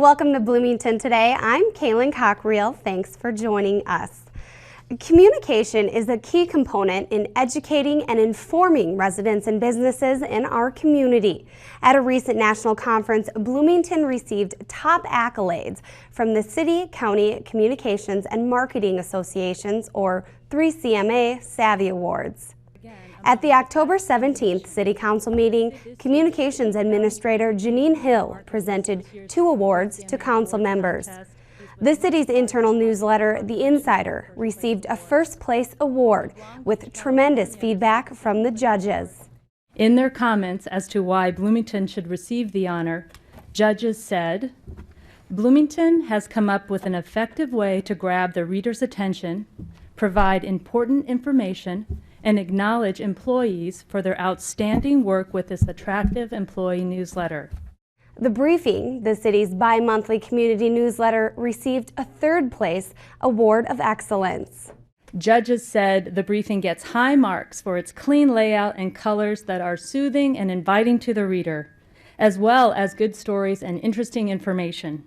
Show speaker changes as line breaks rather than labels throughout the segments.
Welcome to Bloomington Today. I'm Kaylin Cockrell. Thanks for joining us. Communication is a key component in educating and informing residents and businesses in our community. At a recent national conference, Bloomington received top accolades from the City, County Communications and Marketing Associations, or 3CMA, Savvy Awards. At the October 17th City Council meeting, Communications Administrator Janine Hill presented 2 awards to council members. The city's internal newsletter, The Insider, received a first-place award with tremendous feedback from the judges.
In their comments as to why Bloomington should receive the honor, judges said, "Bloomington has come up with an effective way to grab the reader's attention, provide important information, and acknowledge employees for their outstanding work with this attractive employee newsletter."
The Briefing, the city's bi-monthly community newsletter, received a 3rd place Award of Excellence.
Judges said the Briefing gets high marks for its clean layout and colors that are soothing and inviting to the reader, as well as good stories and interesting information.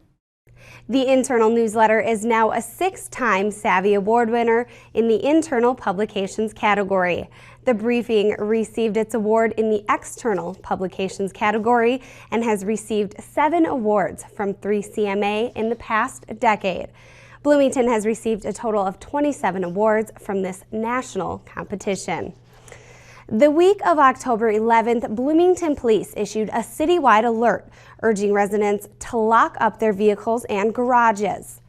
The internal newsletter is now a 6-time Savvy Award winner in the internal publications category. The Briefing received its award in the external publications category and has received 7 awards from 3CMA in the past decade. Bloomington has received a total of 27 awards from this national competition. The week of October 11th, Bloomington Police issued a citywide alert urging residents to lock up their vehicles and garages.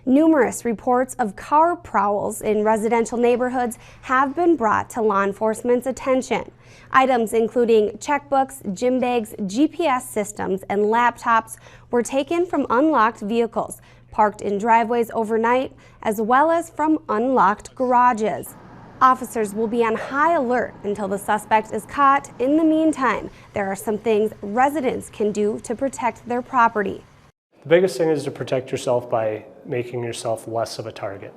Numerous reports of car prowls in residential neighborhoods have been brought to law enforcement's attention. Items including checkbooks, gym bags, GPS systems, and laptops were taken from unlocked vehicles parked in driveways overnight, as well as from unlocked garages. Officers will be on high alert until the suspect is caught. In the meantime, there are some things residents can do to protect their property.
The biggest thing is to protect yourself by making yourself less of a target.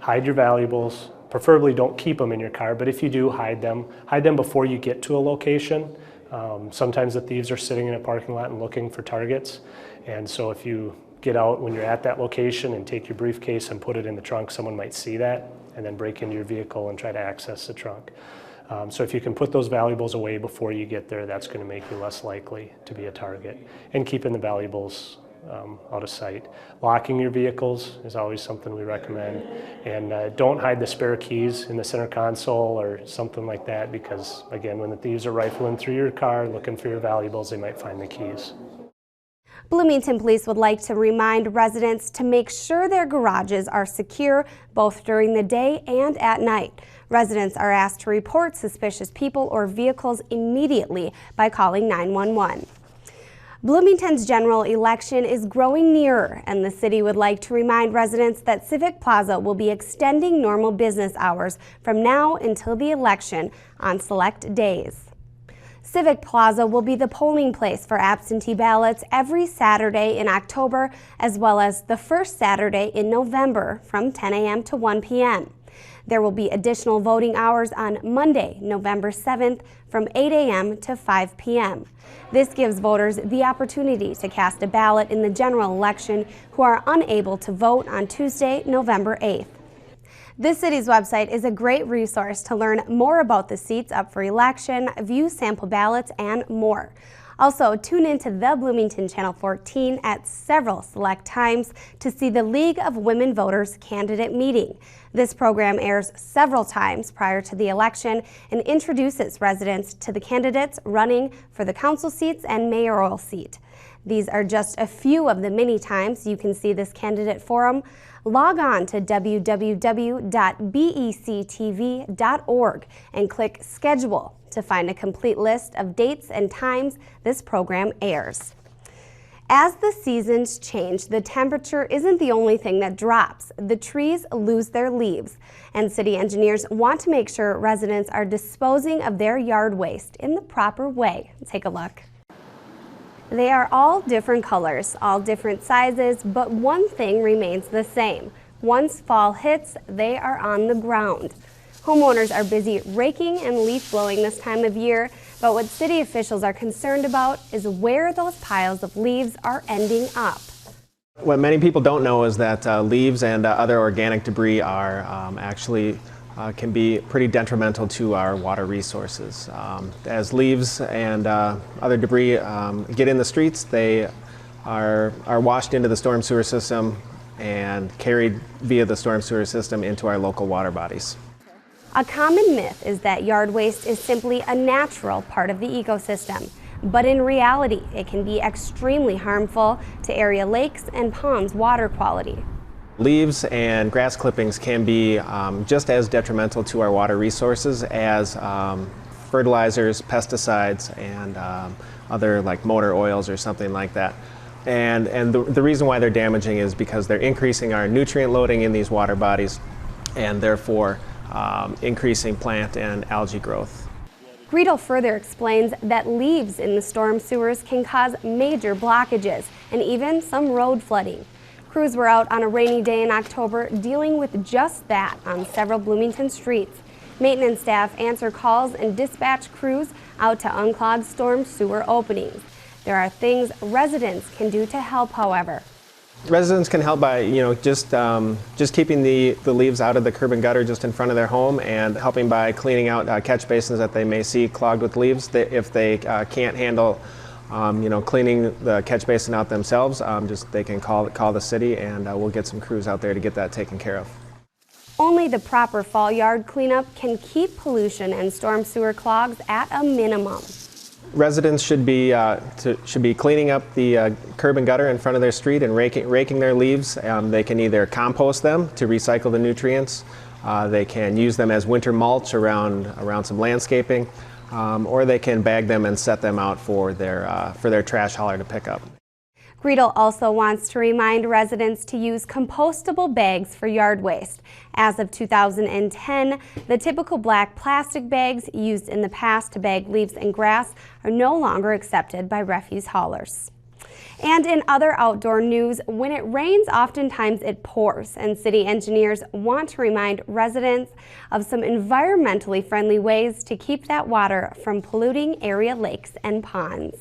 Hide your valuables. Preferably don't keep them in your car, but if you do, hide them. Hide them before you get to a location. Sometimes the thieves are sitting in a parking lot and looking for targets, and so if you get out when you're at that location and take your briefcase and put it in the trunk, someone might see that and then break into your vehicle and try to access the trunk. So if you can put those valuables away before you get there, that's going to make you less likely to be a target. And keeping the valuables out of sight. Locking your vehicles is always something we recommend. And don't hide the spare keys in the center console or something like that, because again, when the thieves are rifling through your car looking for your valuables, they might find the keys.
Bloomington Police would like to remind residents to make sure their garages are secure both during the day and at night. Residents are asked to report suspicious people or vehicles immediately by calling 911. Bloomington's general election is growing nearer, and the city would like to remind residents that Civic Plaza will be extending normal business hours from now until the election on select days. Civic Plaza will be the polling place for absentee ballots every Saturday in October, as well as the first Saturday in November from 10 a.m. to 1 p.m. There will be additional voting hours on Monday, November 7th from 8 a.m. to 5 p.m. This gives voters the opportunity to cast a ballot in the general election who are unable to vote on Tuesday, November 8th. This city's website is a great resource to learn more about the seats up for election, view sample ballots, and more. Also, tune into the Bloomington Channel 14 at several select times to see the League of Women Voters candidate meeting. This program airs several times prior to the election and introduces residents to the candidates running for the council seats and mayoral seat. These are just a few of the many times you can see this candidate forum. Log on to www.bectv.org and click Schedule to find a complete list of dates and times this program airs. As the seasons change, the temperature isn't the only thing that drops. The trees lose their leaves, and city engineers want to make sure residents are disposing of their yard waste in the proper way. Take a look. They are all different colors, all different sizes, but one thing remains the same. Once fall hits, they are on the ground. Homeowners are busy raking and leaf blowing this time of year, but what city officials are concerned about is where those piles of leaves are ending up.
What many people don't know is that leaves and other organic debris are actually can be pretty detrimental to our water resources. As leaves and other debris get in the streets, they are washed into the storm sewer system and carried via the storm sewer system into our local water bodies.
A common myth is that yard waste is simply a natural part of the ecosystem, but in reality, it can be extremely harmful to area lakes and ponds' water quality.
Leaves and grass clippings can be just as detrimental to our water resources as fertilizers, pesticides, and other like motor oils or something like that. And the reason why they're damaging is because they're increasing our nutrient loading in these water bodies and therefore increasing plant and algae growth.
Gretel further explains that leaves in the storm sewers can cause major blockages and even some road flooding. Crews were out on a rainy day in October dealing with just that on several Bloomington streets. Maintenance staff answer calls and dispatch crews out to unclog storm sewer openings. There are things residents can do to help, however.
Residents can help by, just keeping the leaves out of the curb and gutter just in front of their home, and helping by cleaning out catch basins that they may see clogged with leaves. If they can't handle, cleaning the catch basin out themselves, they can call the city, and we'll get some crews out there to get that taken care of.
Only the proper fall yard cleanup can keep pollution and storm sewer clogs at a minimum.
Residents should be cleaning up the curb and gutter in front of their street and raking their leaves. They can either compost them to recycle the nutrients. They can use them as winter mulch around some landscaping, or they can bag them and set them out for their trash hauler to pick up.
Gretel also wants to remind residents to use compostable bags for yard waste. As of 2010, the typical black plastic bags used in the past to bag leaves and grass are no longer accepted by refuse haulers. And in other outdoor news, when it rains, oftentimes it pours, and city engineers want to remind residents of some environmentally friendly ways to keep that water from polluting area lakes and ponds.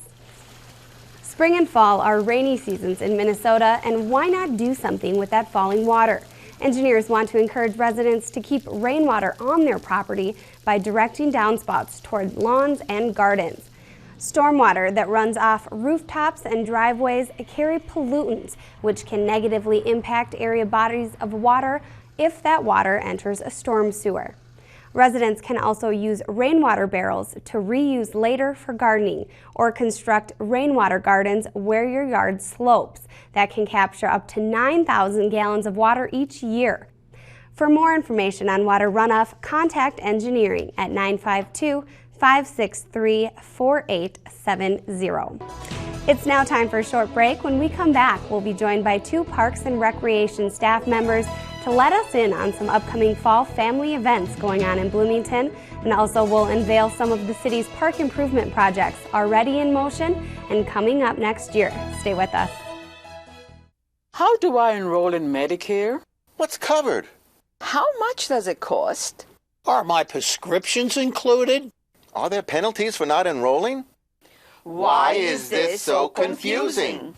Spring and fall are rainy seasons in Minnesota, and why not do something with that falling water? Engineers want to encourage residents to keep rainwater on their property by directing downspouts toward lawns and gardens. Stormwater that runs off rooftops and driveways carry pollutants, which can negatively impact area bodies of water if that water enters a storm sewer. Residents can also use rainwater barrels to reuse later for gardening, or construct rainwater gardens where your yard slopes. That can capture up to 9,000 gallons of water each year. For more information on water runoff, contact engineering at 952-563-4870. It's now time for a short break. When we come back, we'll be joined by 2 Parks and Recreation staff members to let us in on some upcoming fall family events going on in Bloomington, and also we'll unveil some of the city's park improvement projects already in motion and coming up next year. Stay with us.
How do I enroll in Medicare?
What's covered?
How much does it cost?
Are my prescriptions included? Are there penalties for not enrolling? Why is this so confusing?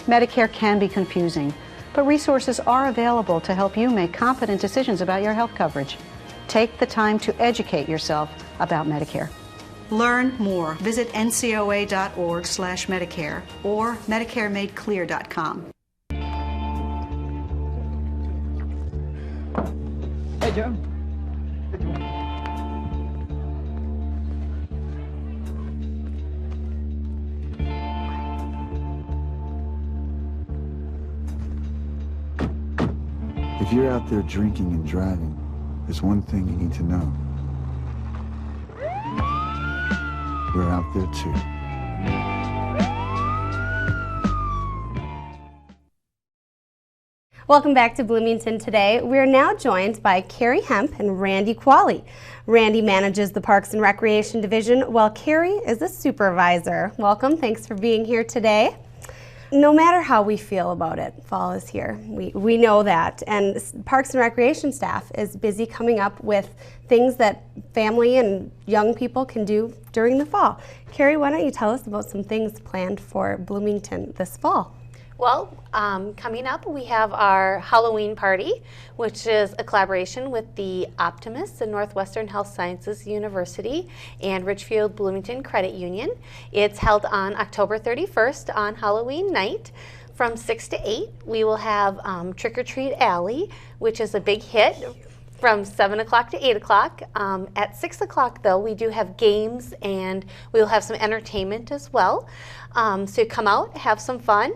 Medicare can be confusing, but resources are available to help you make confident decisions about your health coverage. Take the time to educate yourself about Medicare.
Learn more. Visit ncoa.org/Medicare or MedicareMadeClear.com.
Hey, Joe.
If you're out there drinking and driving, there's one thing you need to know. We're out there too.
Welcome back to Bloomington Today. We're now joined by Carrie Hemp and Randy Qualley. Randy manages the Parks and Recreation Division, while Carrie is a supervisor. Welcome, thanks for being here today. No matter how we feel about it, fall is here. We know that, and Parks and Recreation staff is busy coming up with things that family and young people can do during the fall. Carrie, why don't you tell us about some things planned for Bloomington this fall?
Well, coming up, we have our Halloween party, which is a collaboration with the Optimists and Northwestern Health Sciences University and Richfield Bloomington Credit Union. It's held on October 31st on Halloween night. From 6 to 8, we will have Trick or Treat Alley, which is a big hit, from 7 o'clock to 8 o'clock. At 6 o'clock, though, we do have games and we will have some entertainment as well. So come out, have some fun,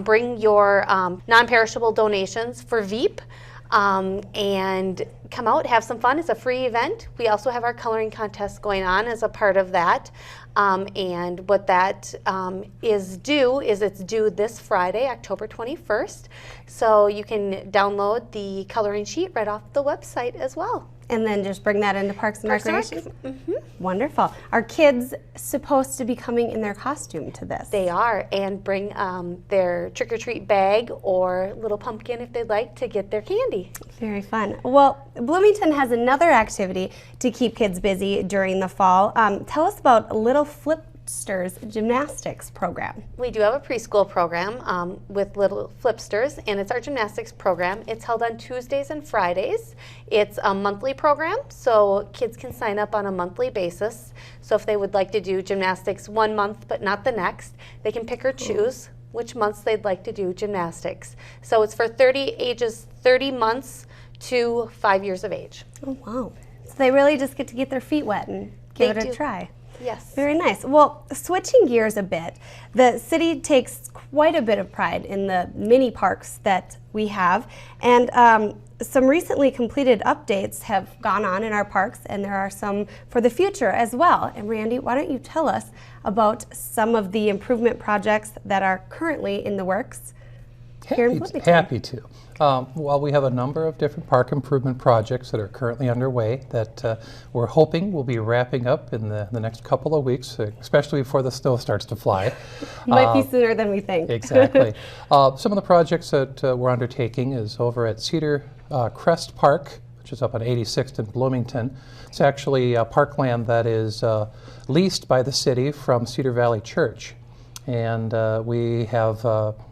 bring your non-perishable donations for Veep, and come out, have some fun. It's a free event. We also have our coloring contest going on as a part of that. And what that is it's due this Friday, October 21st. So you can download the coloring sheet right off the website as well.
And then just bring that into Parks and Recreation?
Mm-hmm.
Wonderful. Are kids supposed to be coming in their costume to this?
They are, and bring their trick-or-treat bag or little pumpkin if they'd like to get their candy.
Very fun. Well, Bloomington has another activity to keep kids busy during the fall. Tell us about Little Flipsters Gymnastics program.
We do have a preschool program with Little Flipsters, and it's our gymnastics program. It's held on Tuesdays and Fridays. It's a monthly program, so kids can sign up on a monthly basis. So if they would like to do gymnastics one month but not the next, they can pick or choose which months they'd like to do gymnastics. So it's for ages 30 months to 5 years of age.
Oh, wow. So they really just get to get their feet wet and give it a try.
Yes.
Very nice. Well, switching gears a bit, the city takes quite a bit of pride in the mini parks that we have, and some recently completed updates have gone on in our parks, and there are some for the future as well. And Randy, why don't you tell us about some of the improvement projects that are currently in the works here in Bloomington?
Happy to. Well, we have a number of different park improvement projects that are currently underway that we're hoping will be wrapping up in the next couple of weeks, especially before the snow starts to fly.
Might be sooner than we think.
Exactly. Some of the projects that we're undertaking is over at Cedar Crest Park, which is up on 86th in Bloomington. It's actually parkland that is leased by the city from Cedar Valley Church. And we have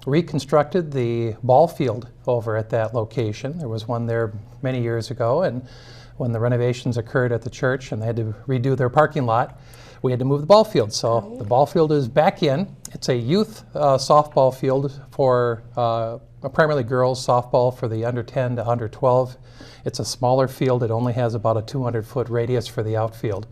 reconstructed the ball field over at that location. There was one there many years ago, and when the renovations occurred at the church and they had to redo their parking lot, we had to move the ball field. So the ball field is back in. It's a youth softball field for primarily girls softball for the under 10 to under 12. It's a smaller field. It only has about a 200-foot radius for the outfield.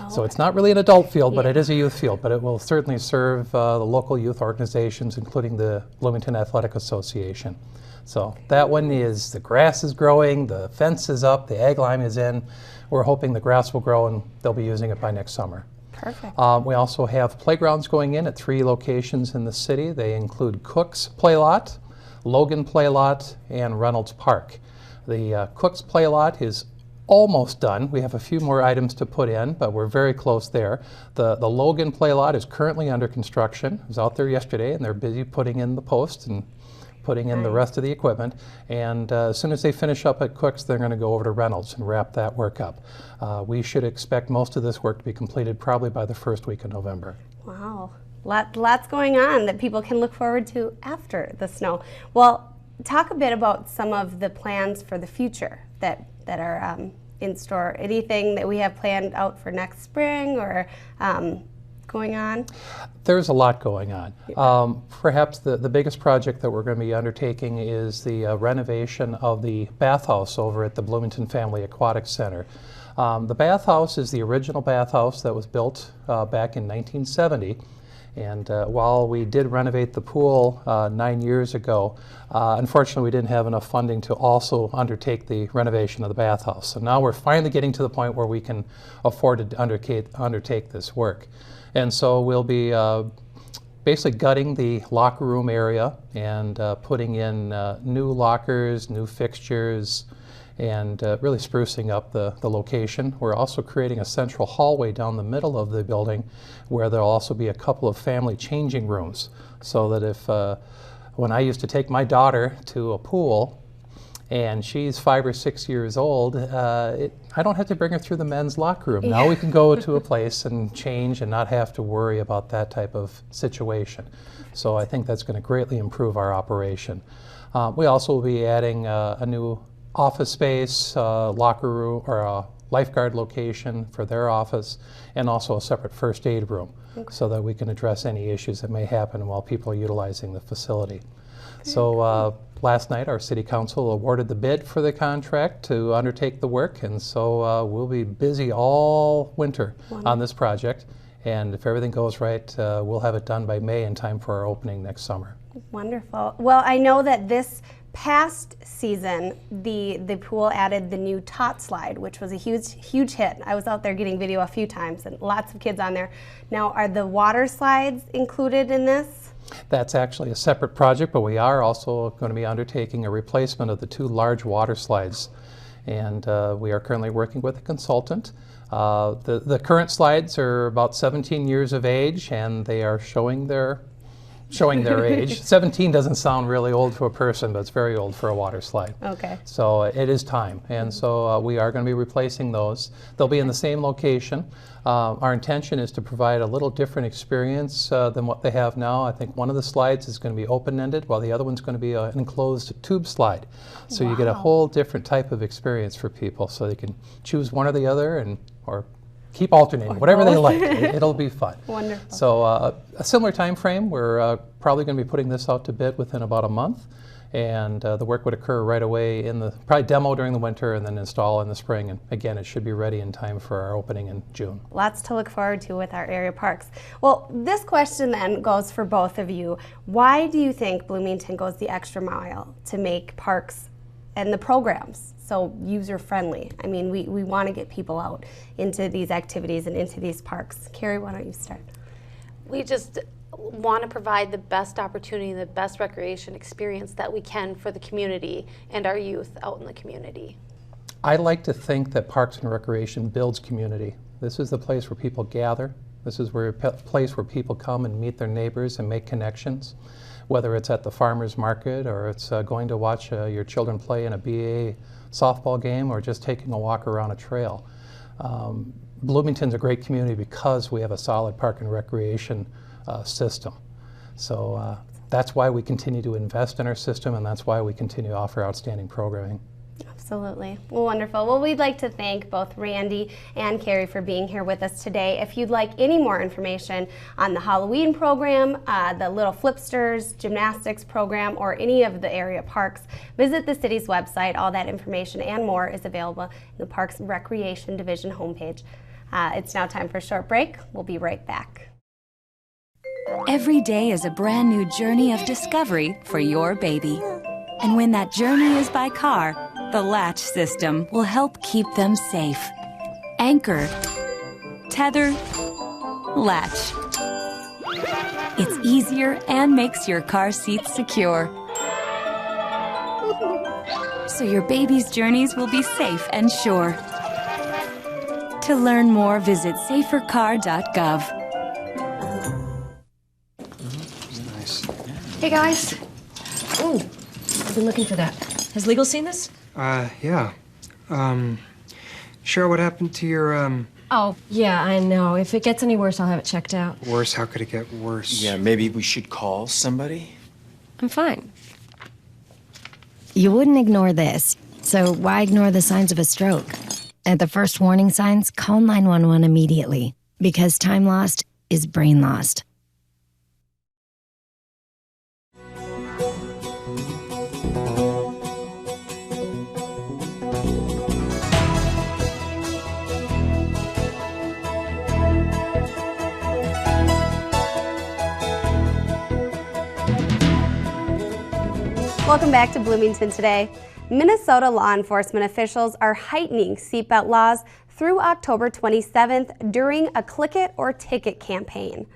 So it's not really an adult field, but it is a youth field. But it will certainly serve the local youth organizations, including the Bloomington Athletic Association. So that one is, the grass is growing, the fence is up, the ag lime is in. We're hoping the grass will grow and they'll be using it by next summer.
Perfect.
We also have playgrounds going in at 3 locations in the city. They include Cook's Play Lot, Logan Play Lot, and Reynolds Park. The Cook's Play Lot is almost done. We have a few more items to put in, but we're very close there. The Logan Play Lot is currently under construction. I was out there yesterday, and they're busy putting in the posts and putting in the rest of the equipment. And as soon as they finish up at Cook's, they're going to go over to Reynolds and wrap that work up. We should expect most of this work to be completed probably by the first week of November.
Wow. Lots going on that people can look forward to after the snow. Well, talk a bit about some of the plans for the future that are in store. Anything that we have planned out for next spring or going on?
There's a lot going on. Yeah. Perhaps the biggest project that we're going to be undertaking is the renovation of the bathhouse over at the Bloomington Family Aquatic Center. The bathhouse is the original bathhouse that was built back in 1970. And while we did renovate the pool 9 years ago, unfortunately we didn't have enough funding to also undertake the renovation of the bathhouse. So now we're finally getting to the point where we can afford to undertake this work. And so we'll be basically gutting the locker room area and putting in new lockers, new fixtures, and really sprucing up the location. We're also creating a central hallway down the middle of the building where there'll also be a couple of family changing rooms, so that if, when I used to take my daughter to a pool and she's 5 or 6 years old, I don't have to bring her through the men's locker room. Now we can go to a place and change and not have to worry about that type of situation. So I think that's going to greatly improve our operation. We also will be adding a new office space, locker room, or a lifeguard location for their office, and also a separate first aid room, so that we can address any issues that may happen while people are utilizing the facility. So last night our City Council awarded the bid for the contract to undertake the work, and so we'll be busy all winter on this project, and if everything goes right, we'll have it done by May in time for our opening next summer.
Wonderful. Well, I know that this past season, the pool added the new tot slide, which was a huge hit. I was out there getting video a few times, and lots of kids on there. Now, are the water slides included in this?
That's actually a separate project, but we are also going to be undertaking a replacement of the 2 large water slides. And we are currently working with a consultant. The current slides are about 17 years of age, and they are showing their age. 17 doesn't sound really old to a person, but it's very old for a water slide.
Okay.
So it is time, and so we are going to be replacing those. They'll be in the same location. Our intention is to provide a little different experience than what they have now. I think one of the slides is going to be open-ended, while the other one's going to be an enclosed tube slide. So you get a whole different type of experience for people, so they can choose one or the other, or keep alternating, whatever they like. It'll be fun.
Wonderful.
So a similar time frame. We're probably going to be putting this out to bid within about a month, and the work would occur right away probably demo during the winter and then install in the spring. And again, it should be ready in time for our opening in June.
Lots to look forward to with our area parks. Well, this question then goes for both of you. Why do you think Bloomington goes the extra mile to make parks and the programs so user-friendly? I mean, we want to get people out into these activities and into these parks. Carrie, why don't you start?
We just want to provide the best opportunity, the best recreation experience that we can for the community and our youth out in the community.
I like to think that Parks and Recreation builds community. This is the place where people gather. This is a place where people come and meet their neighbors and make connections, whether it's at the farmer's market or it's going to watch your children play in a BA softball game or just taking a walk around a trail. Bloomington's a great community because we have a solid park and recreation system. So that's why we continue to invest in our system, and that's why we continue to offer outstanding programming.
Absolutely. Well, wonderful. Well, we'd like to thank both Randy and Carrie for being here with us today. If you'd like any more information on the Halloween program, the Little Flipsters gymnastics program, or any of the area parks, visit the city's website. All that information and more is available in the Parks and Recreation Division homepage. It's now time for a short break. We'll be right back.
Every day is a brand new journey of discovery for your baby. And when that journey is by car, the latch system will help keep them safe. Anchor, tether, latch. It's easier and makes your car seats secure. So your baby's journeys will be safe and sure. To learn more, visit safercar.gov.
Nice.
Hey guys. Ooh, I've been looking for that. Has legal seen this?
Yeah. Cheryl, what happened to your,
Oh, yeah, I know. If it gets any worse, I'll have it checked out.
Worse? How could it get worse?
Yeah, maybe we should call somebody?
I'm fine.
You wouldn't ignore this, so why ignore the signs of a stroke? At the first warning signs, call 911 immediately, because time lost is brain lost.
Welcome back to Bloomington Today. Minnesota law enforcement officials are heightening seatbelt laws through October 27th during a Click It or Ticket campaign.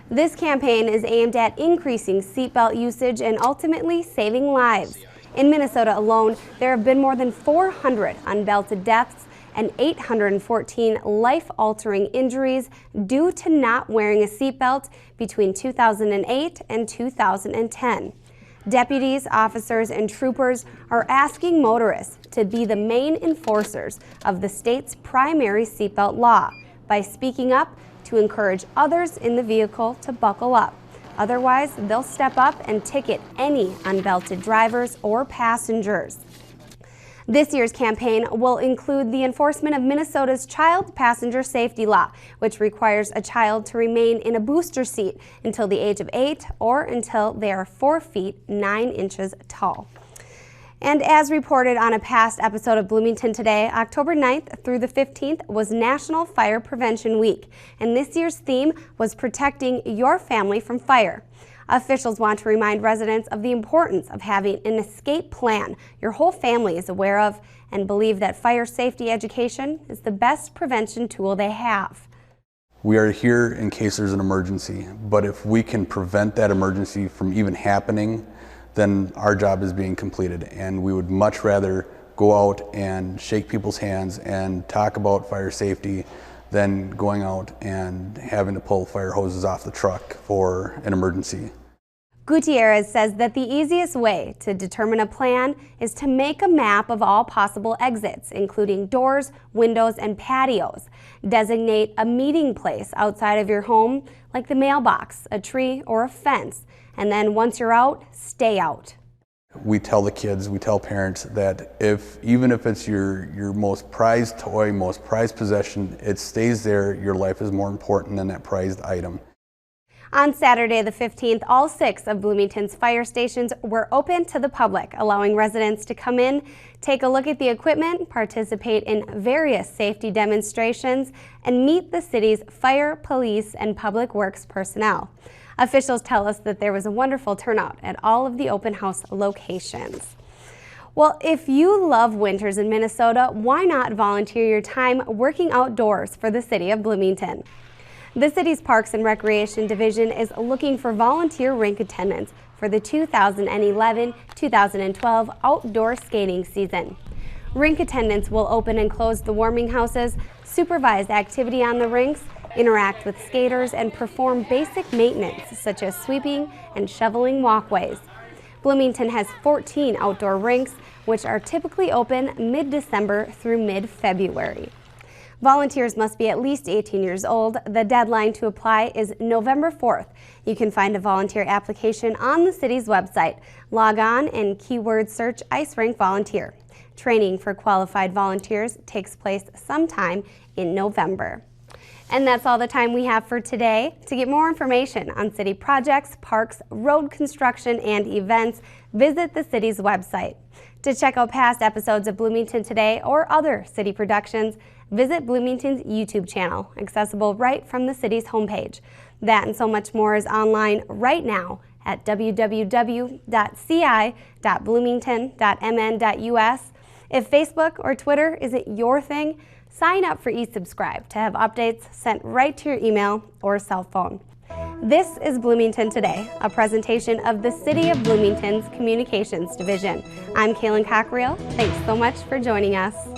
This campaign is aimed at increasing seatbelt usage and ultimately saving lives. In Minnesota alone, there have been more than 400 unbelted deaths and 814 life-altering injuries due to not wearing a seatbelt between 2008 and 2010. Deputies, officers, and troopers are asking motorists to be the main enforcers of the state's primary seatbelt law by speaking up to encourage others in the vehicle to buckle up. Otherwise, they'll step up and ticket any unbelted drivers or passengers. This year's campaign will include the enforcement of Minnesota's child passenger safety law, which requires a child to remain in a booster seat until the age of 8 or until they are 4 feet 9 inches tall. And as reported on a past episode of Bloomington Today, October 9th through the 15th was National Fire Prevention Week, and this year's theme was protecting your family from fire. Officials want to remind residents of the importance of having an escape plan your whole family is aware of, and believe that fire safety education is the best prevention tool they have.
We are here in case there's an emergency, but if we can prevent that emergency from even happening, then our job is being completed, and we would much rather go out and shake people's hands and talk about fire safety than going out and having to pull fire hoses off the truck for an emergency.
Gutierrez says that the easiest way to determine a plan is to make a map of all possible exits, including doors, windows, and patios. Designate a meeting place outside of your home, like the mailbox, a tree, or a fence. And then once you're out, stay out.
We tell the kids, we tell parents that even if it's your most prized toy, most prized possession, it stays there. Your life is more important than that prized item.
On Saturday the 15th, all 6 of Bloomington's fire stations were open to the public, allowing residents to come in, take a look at the equipment, participate in various safety demonstrations, and meet the city's fire, police, and public works personnel. Officials tell us that there was a wonderful turnout at all of the open house locations. Well, if you love winters in Minnesota, why not volunteer your time working outdoors for the city of Bloomington? The city's Parks and Recreation Division is looking for volunteer rink attendants for the 2011-2012 outdoor skating season. Rink attendants will open and close the warming houses, supervise activity on the rinks, interact with skaters, and perform basic maintenance such as sweeping and shoveling walkways. Bloomington has 14 outdoor rinks, which are typically open mid-December through mid-February. Volunteers must be at least 18 years old. The deadline to apply is November 4th. You can find a volunteer application on the city's website. Log on and keyword search Ice Rink Volunteer. Training for qualified volunteers takes place sometime in November. And that's all the time we have for today. To get more information on city projects, parks, road construction, and events, visit the city's website. To check out past episodes of Bloomington Today or other city productions, visit Bloomington's YouTube channel, accessible right from the city's homepage. That and so much more is online right now at www.ci.bloomington.mn.us. If Facebook or Twitter isn't your thing, sign up for eSubscribe to have updates sent right to your email or cell phone. This is Bloomington Today, a presentation of the City of Bloomington's Communications Division. I'm Kaylin Cockerill. Thanks so much for joining us.